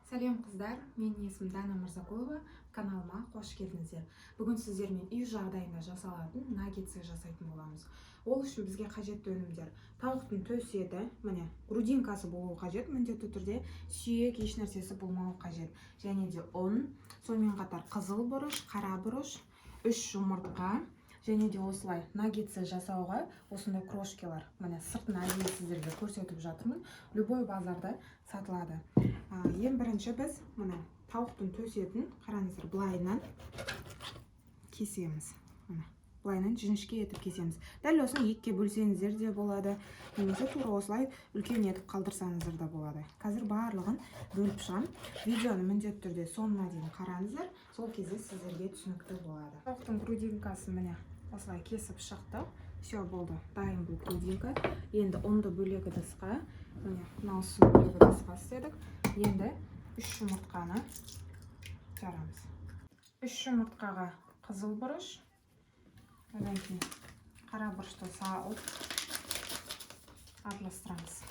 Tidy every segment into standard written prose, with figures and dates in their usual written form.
Сәлем қыздар, менің есімім Дана Мырзақұлова, каналыма қош келдіңіздер. Бүгін сіздермен үй жағдайында жасалатын наггетсы жасайтын боламыз. Ол үшін бізге қажетті өнімдер: тауықтың төс еті, міне, грудинкасы болуы қажет, міндетті түрде сүйек еш нәрсесі болмауы қажет. Және де ұн, сонымен қатар қызыл бұрыш, қара бұрыш, 3 жұмыртқа. Және де осылай наггетсы жасауға осындай крошкалар, міне сыртын әдейі сіздерге көрсетіп жатырмын. Любой базарда сатылады. Ең бірінші біз мына тауықтың төс етін қараңыздар, былайынан кесеміз. Былайынан жіңішке етіп кесеміз. Дәл осыны екіге бөлсеңіздер де болады, немесе тура осылай үлкен етіп қалдырсаңыздар да болады. Қазір барлығын бөліп шығам. Видеоны міндетті түрде соңына дейін қараңыздар, сол кезде сіздерге түсінікті болады. Тауықтың грудинкасын міне осылай кесіп шықты. Все болды, дайын бұл грудинка. Енді ұнды бөлек ыдысқа, міне мынау бөлек ыдысқа істедік. Енді 3 жұмыртқаны жарамыз. 3 жұмыртқаға қызыл бұрыш, одан кейін қара бұрышты салып араластырамыз.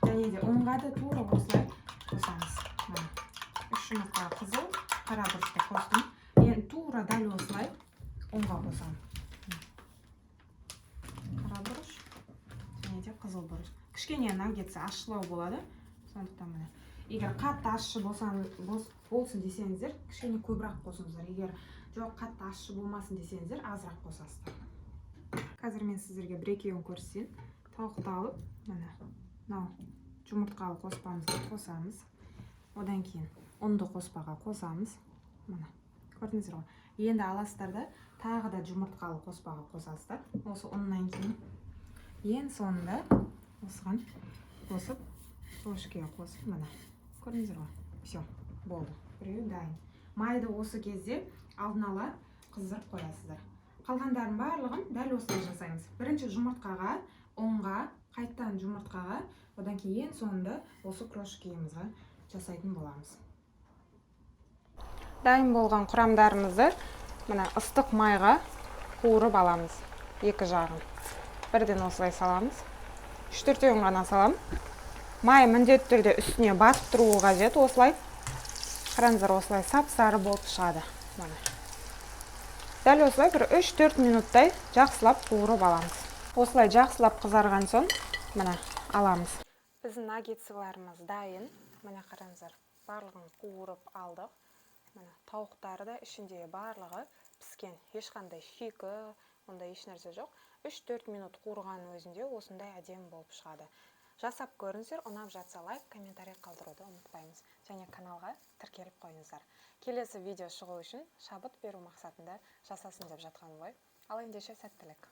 Және де ұнға да тура осылай қосамыз. 3 жұмыртқаға қызыл, қара бұрышты қостым. Енді тура дәл осылай ұнға қосамын. Қара бұрыш және де қызыл бұрыш. Кішкене наггетсы ащылау болады, сондықтан міне. Егер қатты ащы болсын десеңіздер, кішкене көбірек қосыңыздар. Егер жоқ, қатты ащы болмасын десеңіздер, азырақ қосасыздар. Қазір мен сіздерге бір-екеуін көрсетейін. Тауықты алып, міне мынау жұмыртқалы қоспамызға қосамыз. Одан кейін ұнды қоспаға қосамыз. Міне, көрдіңіздер ғой. Енді аласыздар да тағы да жұмыртқалы қоспаға қосасыздар. Осы ұннан кейін ең соңында осыған қосып, крошкаға қосып, міне, көрдіңіздер ғой. Все, болды. Біреуі дайын. Майды осы кезде алдын ала қыздырып қоясыздар. Қалғандарын барлығын дәл осылай жасаймыз. Бірінші жұмыртқаға, ұнға, қайттан жұмыртқаға, одан кейін ең соңында осы крошкамызға жасайтын боламыз. Дайын болған құрамдарымызды мына ыстық майға қуырып аламыз. Екі жағын. Бірден осылай саламыз. 3-4 ғана салам. Май міндетті түрде үстіне батып тұруы қажет. Осылай қараңыздар, осылай сап-сары болып шығады. Дәл осылай бір 3-4 минуттай жақсылап қуырып аламыз. Осылай жақсылап қызарған соң мына аламыз. Біздің наггетсыларымыз дайын. Міне қараңыздар, барлығын қуырып алдық. Міне тауықтары да ішінде барлығы піскен. Ешқандай шикі, ондай еш нәрсе жоқ. 3-4 минут қуырған өзінде осындай әдемі болып шығады. Жасап көріңіздер, ұнап жатса лайк, комментарий қалдыруды ұмытпаймыз. Және каналға тіркеліп қойыңыздар. Келесі видео шығу үшін шабыт беру мақсатында жасасын деп жатқан ғой. Ал ендеше сәттілік.